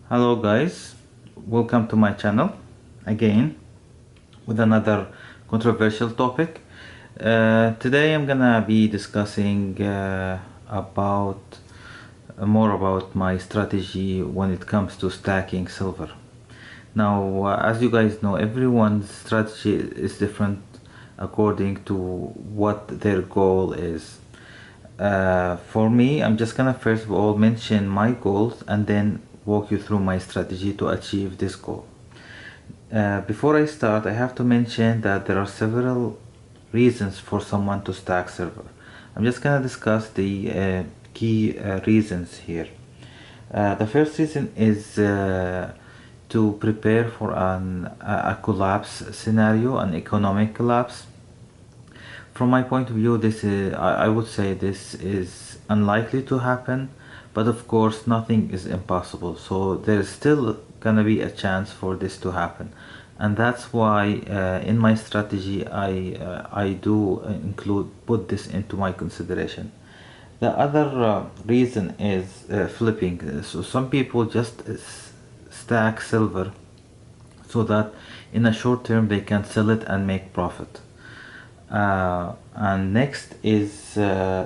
Hello guys, welcome to my channel again with another controversial topic. Today I'm gonna be discussing about more about my strategy when it comes to stacking silver. Now, as you guys know, everyone's strategy is different according to what their goal is. For me, I'm just gonna first of all mention my goals and then walk you through my strategy to achieve this goal. Before I start, I have to mention that there are several reasons for someone to stack silver. I'm just gonna discuss the key reasons here. The first reason is to prepare for a collapse scenario, an economic collapse. From my point of view, I would say this is unlikely to happen, but of course nothing is impossible. So there's still gonna be a chance for this to happen, and that's why in my strategy I do put this into my consideration. The other reason is flipping. So some people just stack silver so that in a short term they can sell it and make profit. And next is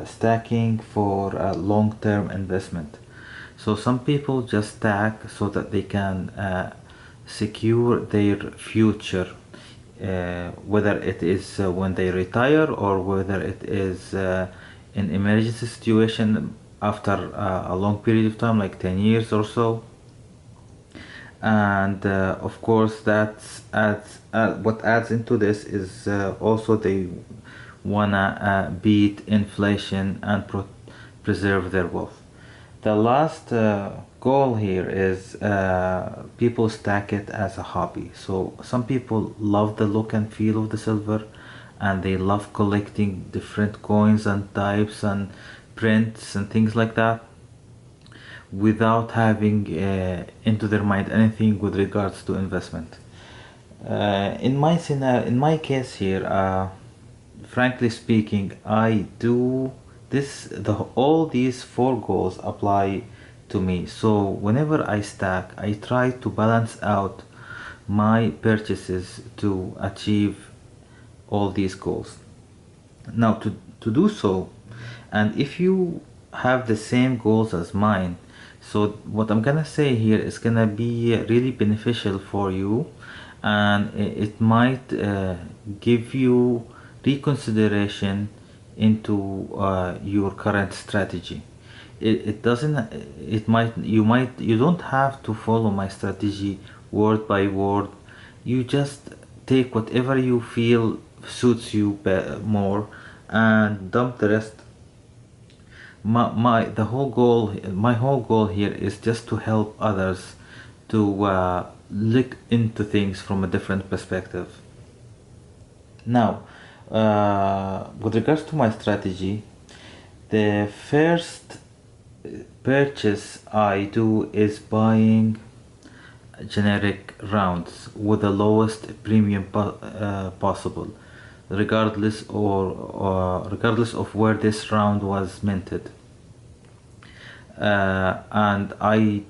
stacking for long-term investment. So some people just stack so that they can secure their future, whether it is when they retire or whether it is in emergency situation after a long period of time, like 10 years or so. And of course what adds into this is also they wanna beat inflation and preserve their wealth. The last goal here is people stack it as a hobby. So some people love the look and feel of the silver, and they love collecting different coins and types and prints and things like that, without having into their mind anything with regards to investment. In my scenario, in my case here, frankly speaking, I do this. All these four goals apply to me. So whenever I stack, I try to balance out my purchases to achieve all these goals. Now, to do so, and if you have the same goals as mine, so what I'm gonna say here is gonna be really beneficial for you, and it might give you reconsideration into your current strategy. It doesn't, it might, you don't have to follow my strategy word by word. You just take whatever you feel suits you more and dump the rest. My whole goal here is just to help others to look into things from a different perspective. Now, with regards to my strategy, the first purchase I do is buying generic rounds with the lowest premium possible, regardless of where this round was minted. And I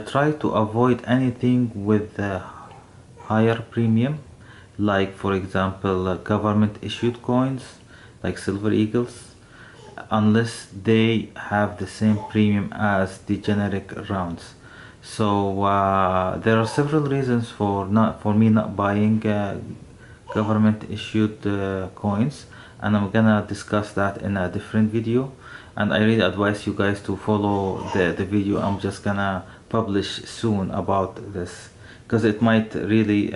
try to avoid anything with a higher premium, like for example government issued coins like silver eagles, unless they have the same premium as the generic rounds. So there are several reasons for me not buying government issued coins, and I'm gonna discuss that in a different video. And I really advise you guys to follow the video I'm just gonna publish soon about this, because it might really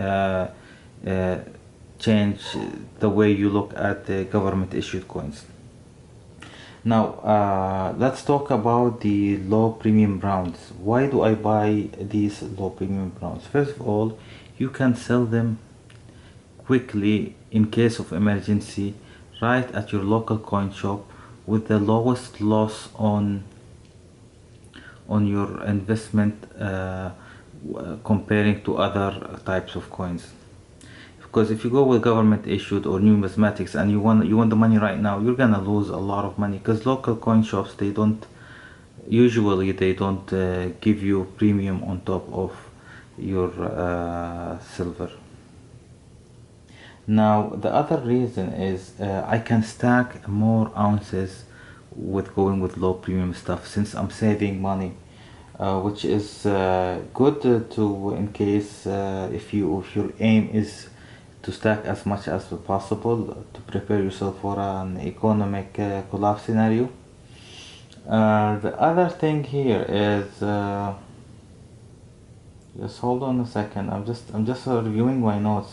change the way you look at the government issued coins. Now let's talk about the low premium rounds. Why do I buy these low premium rounds? First of all, you can sell them quickly in case of emergency right at your local coin shop with the lowest loss on your investment comparing to other types of coins. Because if you go with government issued or numismatics and you want the money right now, you're gonna lose a lot of money, because local coin shops, Usually they don't give you premium on top of your silver. Now the other reason is I can stack more ounces with going with low premium stuff since I'm saving money, which is good to in case if your aim is to stack as much as possible to prepare yourself for an economic collapse scenario. The other thing here is just hold on a second. I'm just reviewing my notes.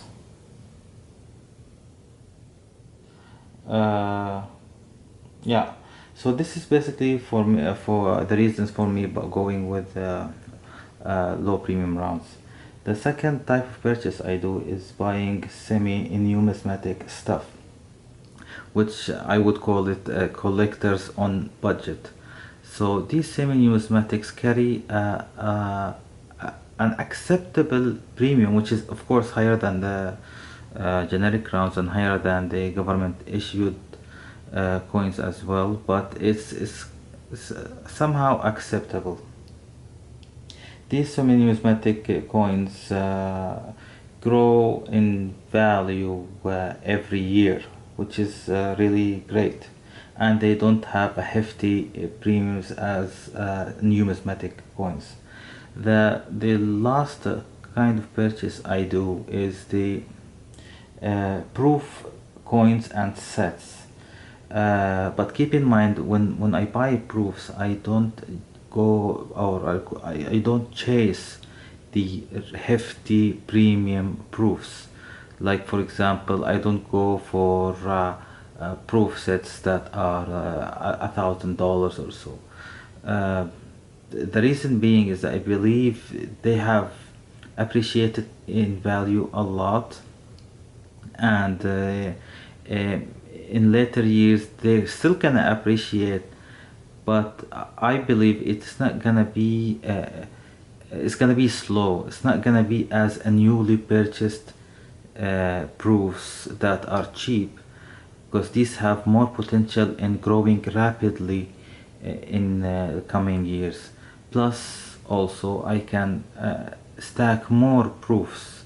Uh, yeah. So this is basically for me for the reasons for me going with low premium rounds. The second type of purchase I do is buying semi-numismatic stuff, which I would call it collectors on budget. So these semi-numismatics carry an acceptable premium, which is of course higher than the generic rounds and higher than the government issued coins as well, but it's somehow acceptable. These semi-numismatic coins grow in value every year, which is really great, and they don't have a hefty premiums as numismatic coins. The last kind of purchase I do is the proof coins and sets. But keep in mind when I buy proofs, I don't go or I don't chase the hefty premium proofs. Like for example, I don't go for proof sets that are $1,000 or so. Uh, the reason being is that I believe they have appreciated in value a lot, and in later years they're still gonna appreciate, but I believe it's gonna be slow. It's not gonna be as a newly purchased proofs that are cheap, because these have more potential in growing rapidly in coming years. Plus also I can stack more proofs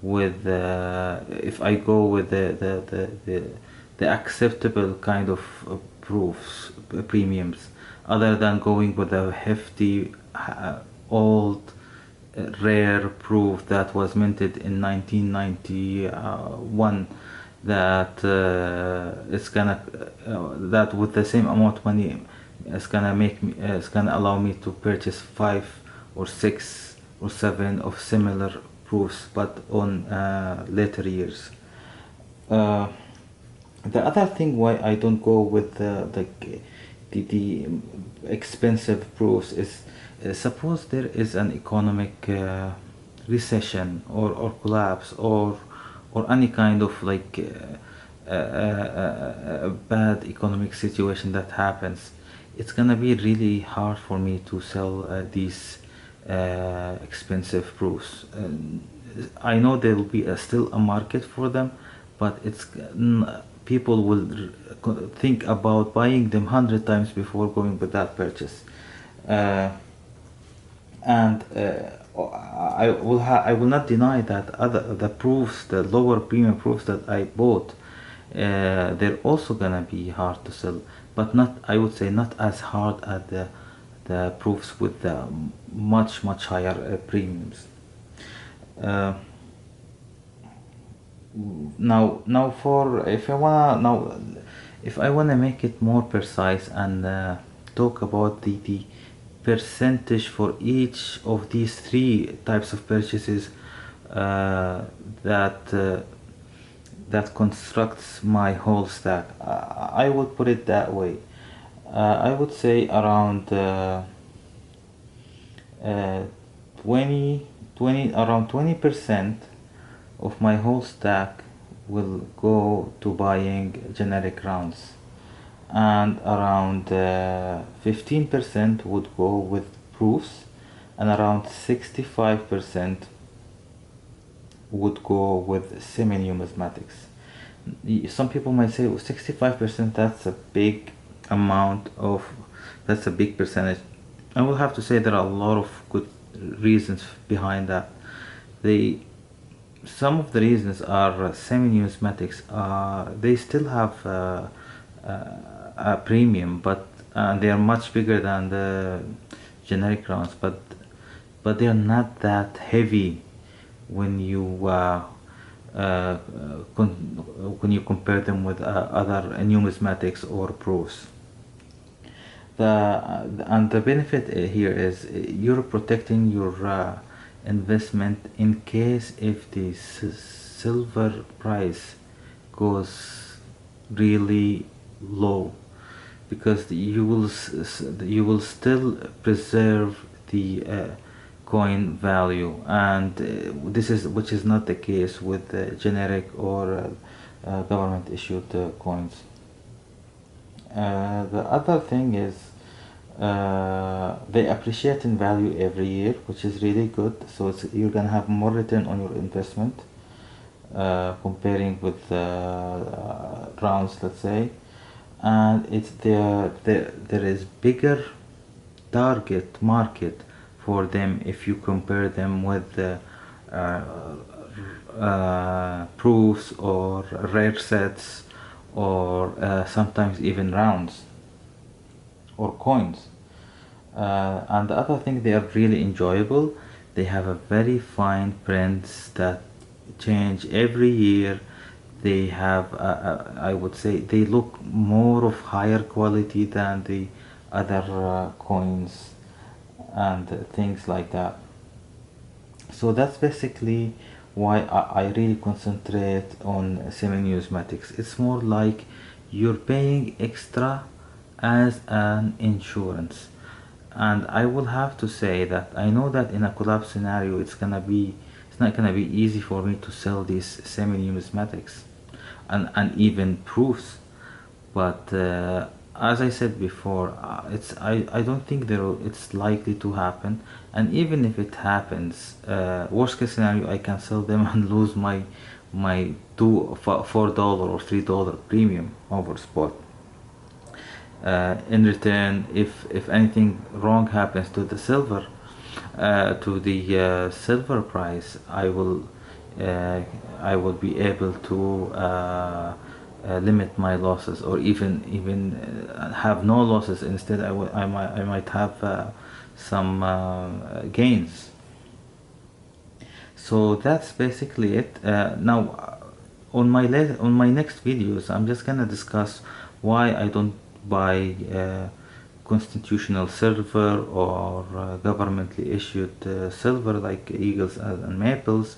with if I go with the acceptable kind of proofs premiums, other than going with a hefty old rare proof that was minted in 1991, that it's gonna that with the same amount of money it's gonna allow me to purchase 5 or 6 or 7 of similar proofs, but on later years. Uh, the other thing why I don't go with the expensive proofs is suppose there is an economic recession or collapse or any kind of like bad economic situation that happens. It's gonna be really hard for me to sell these expensive proofs. I know there will be still a market for them, but people will think about buying them 100 times before going with that purchase. And I will not deny that the proofs, the lower premium proofs that I bought, they're also gonna be hard to sell, but not, I would say, not as hard as the proofs with the much higher premiums. Uh, now for if I wanna make it more precise and talk about the percentage for each of these three types of purchases uh, that that constructs my whole stack. I would put it that way. I would say around uh, 20% of my whole stack will go to buying generic rounds, and around 15% would go with proofs, and around 65% would go with semi-numismatics. Some people might say, 65%, that's a big amount of, that's a big percentage. I will have to say there are a lot of good reasons behind that. They Some of the reasons are semi-numismatics. They still have a premium, but they are much bigger than the generic rounds. But they are not that heavy when you when you compare them with other numismatics or proofs. And the benefit here is you're protecting your investment in case if the silver price goes really low, because you will still preserve the coin value, and this is which is not the case with generic or government issued coins. The other thing is they appreciate in value every year, which is really good. So you're gonna have more return on your investment comparing with rounds, let's say. And there is bigger target market for them if you compare them with the proofs or rare sets, or sometimes even rounds or coins. And the other thing, they are really enjoyable. They have a very fine prints that change every year. They have, I would say, they look more of higher quality than the other coins and things like that. So that's basically why I really concentrate on semi-numismatics. It's more like you're paying extra as an insurance. And I will have to say that I know that in a collapse scenario it's not gonna be easy for me to sell these semi-numismatics and even proofs. But as I said before, I don't think it's likely to happen. And even if it happens, worst case scenario, I can sell them and lose my $4 or $3 premium over spot. In return, if anything wrong happens to the silver, to the silver price, I will be able to limit my losses, or even have no losses. Instead, I might have some gains. So that's basically it. Now, on my next videos, I'm just gonna discuss why I don't buy constitutional silver or governmentally issued silver like eagles and maples,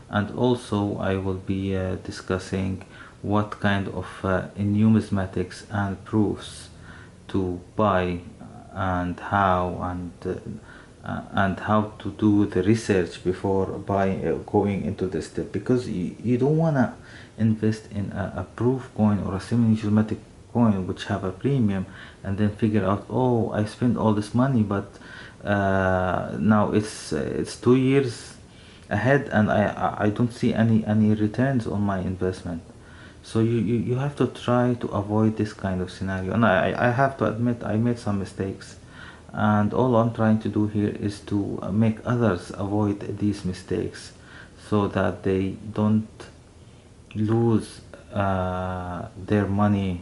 and also I will be discussing what kind of numismatics and proofs to buy, and how to do the research before going into this step, because you don't want to invest in a proof coin or a semi-numismatic coin which have a premium, and then figure out, oh, I spent all this money, but now it's 2 years ahead and I don't see any returns on my investment. So you have to try to avoid this kind of scenario, and I have to admit I made some mistakes, and all I'm trying to do here is to make others avoid these mistakes, so that they don't lose their money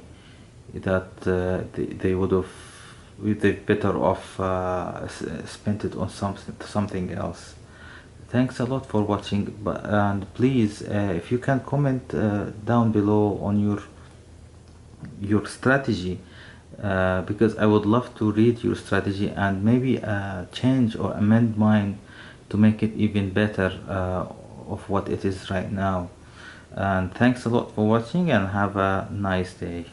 that they would have, they better off spent it on something else. Thanks a lot for watching, and please, if you can comment down below on your strategy, because I would love to read your strategy and maybe change or amend mine to make it even better of what it is right now. And thanks a lot for watching, and have a nice day.